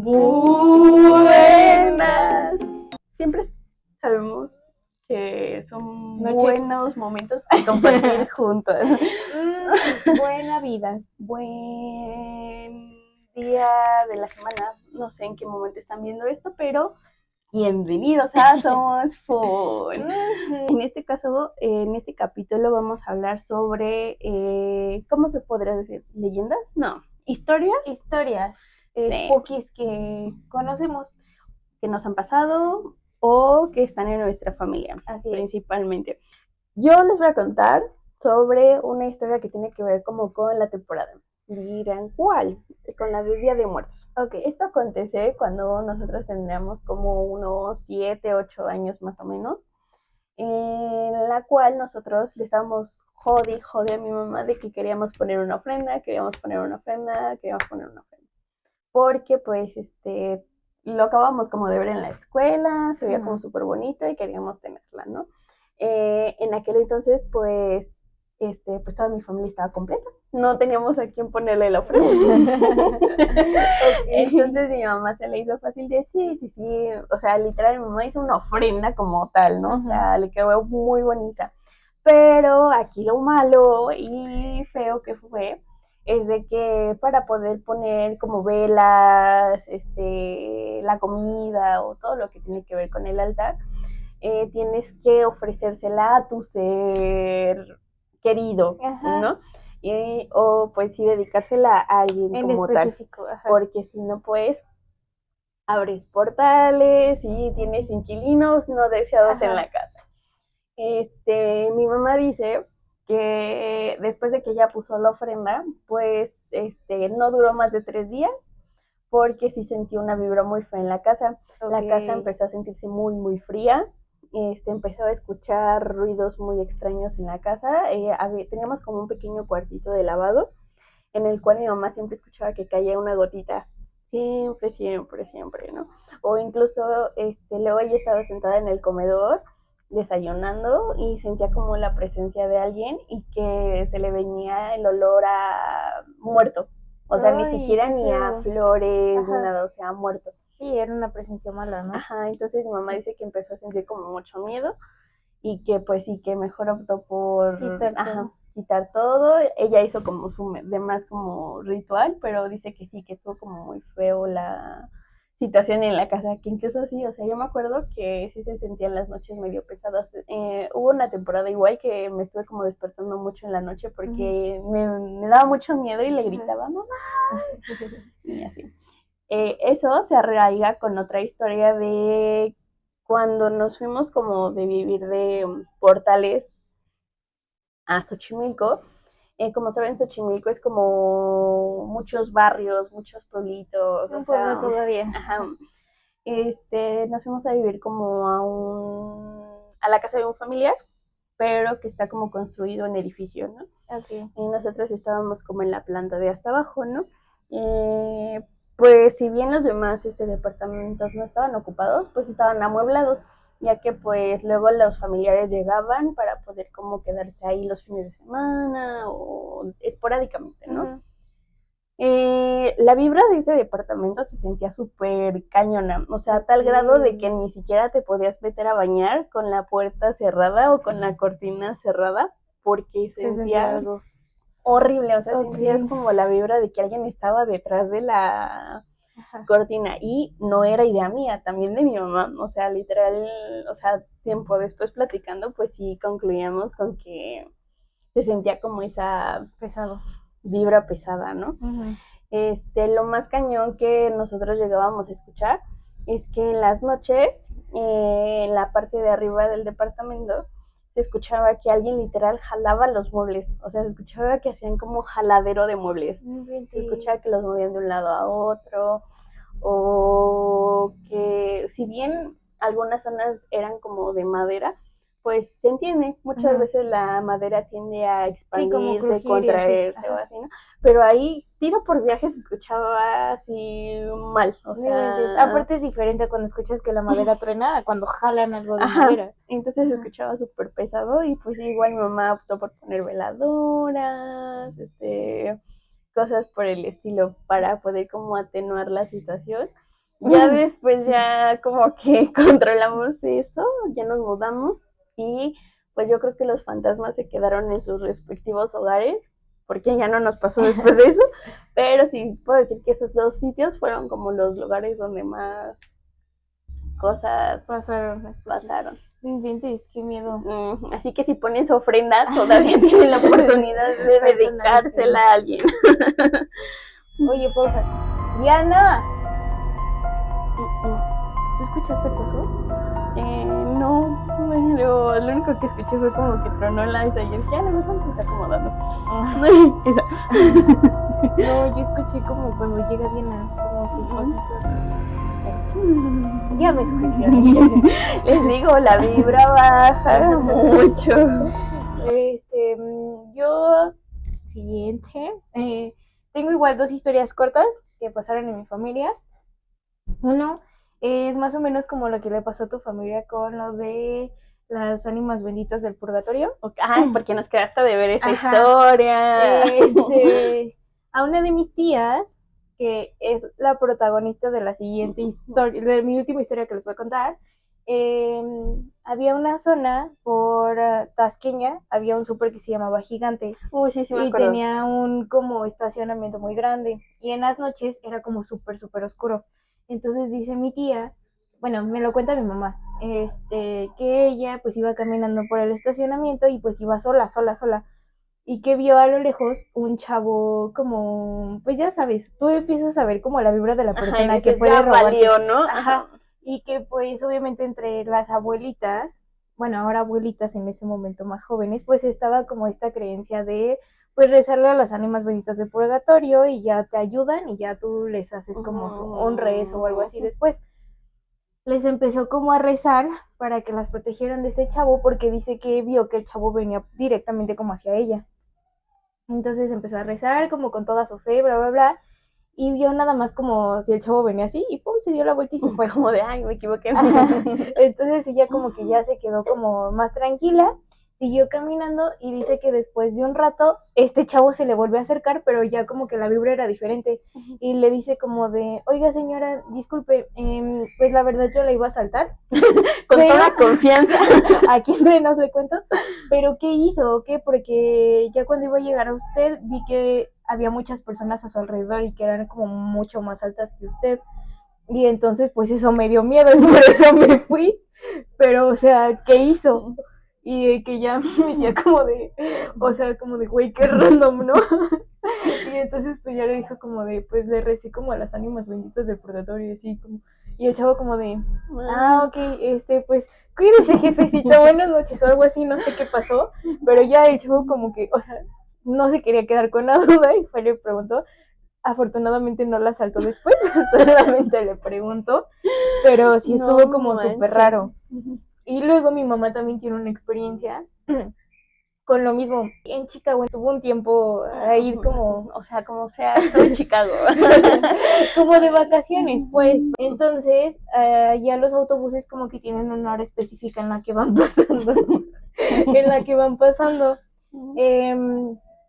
Buenas. Siempre sabemos que son buenos momentos a compartir juntos. Buena vida. Buen día de la semana. No sé en qué momento están viendo esto, pero bienvenidos a Somos Fun. En este caso, en este capítulo vamos a hablar sobre, ¿cómo se podría decir? ¿Leyendas? No, historias. Spookies que conocemos. Que nos han pasado o que están en nuestra familia, Así principalmente. Yo les voy a contar sobre una historia que tiene que ver como con la temporada. Dirán, ¿cuál? Con la de Día de Muertos. Ok. Esto acontece cuando nosotros tendríamos como unos 7, 8 años más o menos, en la cual nosotros le estábamos jode a mi mamá de que queríamos poner una ofrenda, porque pues lo acabamos como de ver en la escuela, se veía como súper bonito y queríamos tenerla, ¿no? En aquel entonces, pues toda mi familia estaba completa, no teníamos a quién ponerle la ofrenda. Entonces mi mamá se le hizo fácil de sí, o sea, literal mi mamá hizo una ofrenda como tal, ¿no? O sea, le quedó muy bonita. Pero aquí lo malo y feo que fue es de que para poder poner como velas, la comida o todo lo que tiene que ver con el altar, tienes que ofrecérsela a tu ser querido, ¿no? O pues sí dedicársela a alguien En como específico, tal, porque si no pues abres portales y tienes inquilinos no deseados en la casa. Mi mamá dice que después de que ella puso la ofrenda, pues no duró más de 3 días porque sí sintió una vibra muy fea en la casa. La casa empezó a sentirse muy, muy fría. Empezó a escuchar ruidos muy extraños en la casa. Teníamos como un pequeño cuartito de lavado en el cual mi mamá siempre escuchaba que caía una gotita. Siempre, ¿no? O incluso luego ella estaba sentada en el comedor desayunando y sentía como la presencia de alguien y que se le venía el olor a muerto. O sea, ni siquiera ni a flores, ni nada, o sea, muerto. Sí, era una presencia mala, ¿no? Ajá, entonces mi mamá dice que empezó a sentir como mucho miedo y que pues sí, que mejor optó por quitar todo. Ella hizo como su demás como ritual, pero dice que sí, que estuvo como muy feo la situación en la casa, que incluso sí, o sea, yo me acuerdo que sí se sentían las noches medio pesadas. Hubo una temporada igual que me estuve como despertando mucho en la noche porque me daba mucho miedo y le gritaba, mamá, y así. Eso se arraiga con otra historia de cuando nos fuimos como de vivir de Portales a Xochimilco. Como saben, Xochimilco es como muchos barrios, muchos pueblitos. Un pueblo todavía. Ajá. Nos fuimos a vivir como a la casa de un familiar, pero que está como construido en edificio, ¿no? Y nosotros estábamos como en la planta de hasta abajo, ¿no? Pues si bien los demás departamentos no estaban ocupados, pues estaban amueblados, ya que pues luego los familiares llegaban para poder como quedarse ahí los fines de semana o esporádicamente, ¿no? La vibra de ese departamento se sentía súper cañona, o sea, a tal grado de que ni siquiera te podías meter a bañar con la puerta cerrada o con la cortina cerrada, porque sentías algo horrible, o sea, sentías como la vibra de que alguien estaba detrás de la cortina, y no era idea mía, también de mi mamá, o sea, literal, o sea, tiempo después platicando, pues sí concluíamos con que se sentía como esa vibra pesada, ¿no? Lo más cañón que nosotros llegábamos a escuchar es que en las noches, en la parte de arriba del departamento, se escuchaba que alguien literal jalaba los muebles, o sea, se escuchaba que hacían como jaladero de muebles, se escuchaba que los movían de un lado a otro, o que si bien algunas zonas eran como de madera, pues se entiende, muchas veces la madera tiende a expandirse, sí, contraerse o así, ¿no? Pero ahí, tiro por viaje, se escuchaba así mal, o sea... Aparte es diferente cuando escuchas que la madera truena a cuando jalan algo de madera. Entonces se escuchaba súper pesado y pues igual mi mamá optó por poner veladoras, cosas por el estilo para poder como atenuar la situación. Ya después ya como que controlamos eso, ya nos mudamos y pues yo creo que los fantasmas se quedaron en sus respectivos hogares, porque ya no nos pasó después de eso, pero sí puedo decir que esos dos sitios fueron como los lugares donde más cosas pasaron. No inventes, qué miedo. Así que si ponen su ofrenda, todavía tienen la oportunidad de dedicársela a alguien. Oye, pausa. ¡Diana! ¿Tú escuchaste pasos? No, pero lo único que escuché fue como que tronó la esa y yo dije, a lo mejor se está acomodando. Esa. No, yo escuché como cuando llega Diana, como sus pasitos. Ya me sugestioné. Les digo, la vibra baja mucho. Yo, siguiente, tengo igual 2 historias cortas que pasaron en mi familia. Uno es más o menos como lo que le pasó a tu familia con lo de las ánimas benditas del purgatorio. Ay, porque nos quedaste de ver esa historia. A una de mis tías, que es la protagonista de la siguiente historia, de mi última historia que les voy a contar, había una zona por Tasqueña, había un súper que se llamaba Gigante. Sí, me y acuerdo. Tenía un como estacionamiento muy grande y en las noches era como súper oscuro. Entonces dice mi tía, bueno, me lo cuenta mi mamá, que ella pues iba caminando por el estacionamiento y pues iba sola, y que vio a lo lejos un chavo como, pues ya sabes, tú empiezas a ver como la vibra de la persona dices, que puede robarte. Valió, ¿no? Y que pues obviamente entre las abuelitas, bueno, ahora abuelitas en ese momento más jóvenes, pues estaba como esta creencia de pues rezarle a las ánimas benditas del purgatorio y ya te ayudan y ya tú les haces como un rezo o algo así después. Les empezó como a rezar para que las protegieran de este chavo porque dice que vio que el chavo venía directamente como hacia ella. Entonces empezó a rezar como con toda su fe, bla, bla, bla, y vio nada más como si el chavo venía así y pum, se dio la vuelta y se fue. Como de, ay, me equivoqué. Entonces ella como que ya se quedó como más tranquila, siguió caminando y dice que después de un rato este chavo se le volvió a acercar, pero ya como que la vibra era diferente y le dice como de, oiga señora, disculpe, pues la verdad yo la iba a saltar. Con toda confianza. Aquí entre nos le cuento, pero ¿qué hizo? ¿Qué? Porque ya cuando iba a llegar a usted vi que había muchas personas a su alrededor y que eran como mucho más altas que usted. Y entonces pues eso me dio miedo y por eso me fui. Pero, o sea, ¿qué hizo? Y que ya me dio como de, o sea, como de, güey, qué random, ¿no? Y entonces pues ya le dijo como de, pues le recé como a las ánimas benditas del purgatorio y así como, y el chavo como de, ok, pues cuídese jefecito, buenas noches o algo así, no sé qué pasó, pero ya el chavo como que, o sea, no se quería quedar con la duda y fue le preguntó. Afortunadamente no la saltó después, solamente le preguntó, pero sí estuvo como súper raro. Y luego mi mamá también tiene una experiencia con lo mismo. En Chicago estuvo un tiempo a ir como, o sea, como sea, estoy en Chicago. como de vacaciones, pues. Entonces, ya los autobuses como que tienen una hora específica en la que van pasando.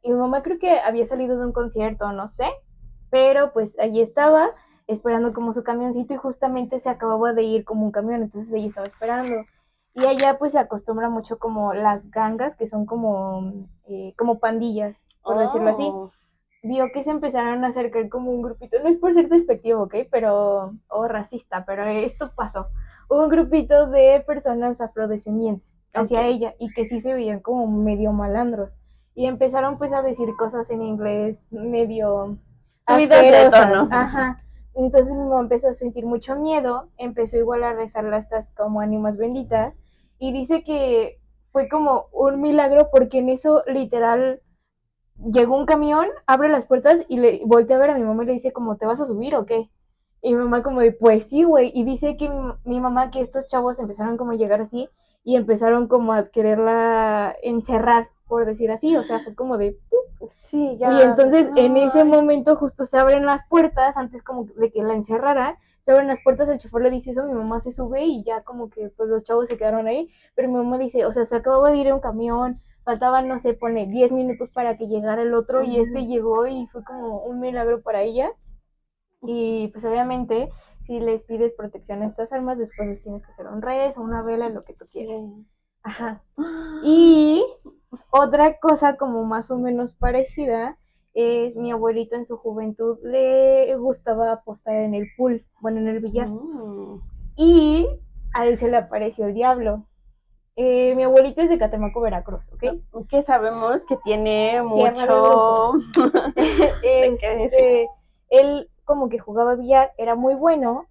Y mi mamá creo que había salido de un concierto, no sé, pero pues allí estaba esperando como su camioncito y justamente se acababa de ir como un camión, entonces ella estaba esperando. Y allá pues se acostumbra mucho como las gangas, que son como pandillas, por decirlo así. Vio que se empezaron a acercar como un grupito, no es por ser despectivo, ¿ok? Pero, o racista, pero esto pasó. Hubo un grupito de personas afrodescendientes hacia ella y que sí se veían como medio malandros. Y empezaron pues a decir cosas en inglés medio asquerosas. Ajá. Entonces mi mamá empezó a sentir mucho miedo, empezó igual a rezarle a estas como ánimas benditas y dice que fue como un milagro porque en eso literal llegó un camión, abre las puertas y le voltea a ver a mi mamá y le dice como, ¿te vas a subir o qué? Y mi mamá como de, pues sí, güey. Y dice que mi mamá que estos chavos empezaron como a llegar así y empezaron como a quererla encerrar, por decir así. O sea, fue como de... Sí, ya. Y entonces en ese momento justo se abren las puertas, antes como de que la encerrara, se abren las puertas, el chofer le dice eso, mi mamá se sube y ya como que pues los chavos se quedaron ahí. Pero mi mamá dice, o sea, se acababa de ir un camión, faltaban, no sé, pone 10 minutos para que llegara el otro y este llegó y fue como un milagro para ella. Y pues obviamente si les pides protección a estas almas, después les tienes que hacer un rezo, una vela, lo que tú quieras. Sí. Ajá. Y otra cosa como más o menos parecida es mi abuelito en su juventud le gustaba apostar en el pool, bueno, en el billar. Y a él se le apareció el diablo. Mi abuelito es de Catemaco, Veracruz, ¿ok? Que sabemos que tiene Tierra de mucho brujos. de qué decir. Él como que jugaba billar, era muy bueno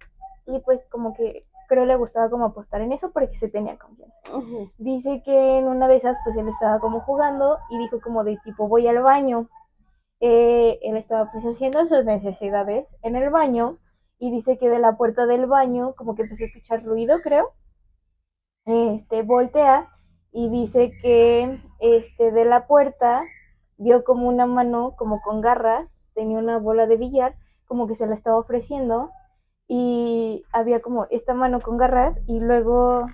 y pues como que creo le gustaba como apostar en eso porque se tenía confianza. Dice que en una de esas pues él estaba como jugando y dijo como de tipo voy al baño. Él estaba pues haciendo sus necesidades en el baño y dice que de la puerta del baño como que empezó a escuchar ruido, creo. Voltea y dice que de la puerta vio como una mano como con garras, tenía una bola de billar, como que se la estaba ofreciendo y había como esta mano con garras y luego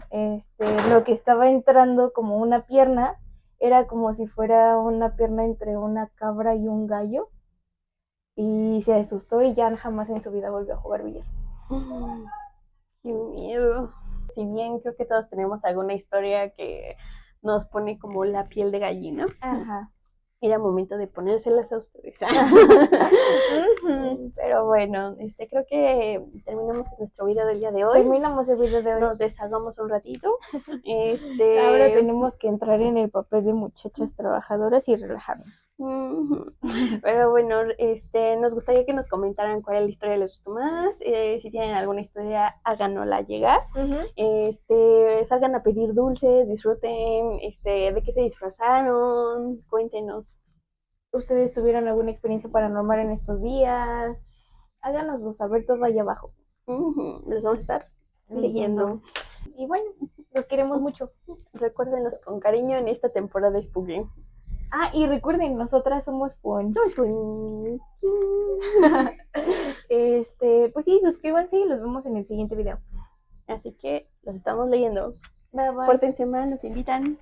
lo que estaba entrando como una pierna era como si fuera una pierna entre una cabra y un gallo y se asustó y ya jamás en su vida volvió a jugar billar. Qué miedo. Si bien creo que todos tenemos alguna historia que nos pone como la piel de gallina. Ajá. Era momento de ponérselas a ustedes. Pero bueno, creo que terminamos nuestro video del día de hoy. Terminamos el video de hoy. Nos deshagamos un ratito. Ahora tenemos que entrar en el papel de muchachas trabajadoras y relajarnos. Pero bueno, nos gustaría que nos comentaran cuál es la historia les gustó más. Si tienen alguna historia, háganosla llegar. Salgan a pedir dulces, disfruten, de qué se disfrazaron, cuéntenos. ¿Ustedes tuvieron alguna experiencia paranormal en estos días? Háganoslo saber todo ahí abajo. Los vamos a estar leyendo. Y bueno, los queremos mucho. Recuérdenos con cariño en esta temporada spooky. Ah, y recuerden, nosotras somos fun. Somos fun. Pues sí, suscríbanse y los vemos en el siguiente video. Así que los estamos leyendo. Bye bye. Pórtense mal, nos invitan.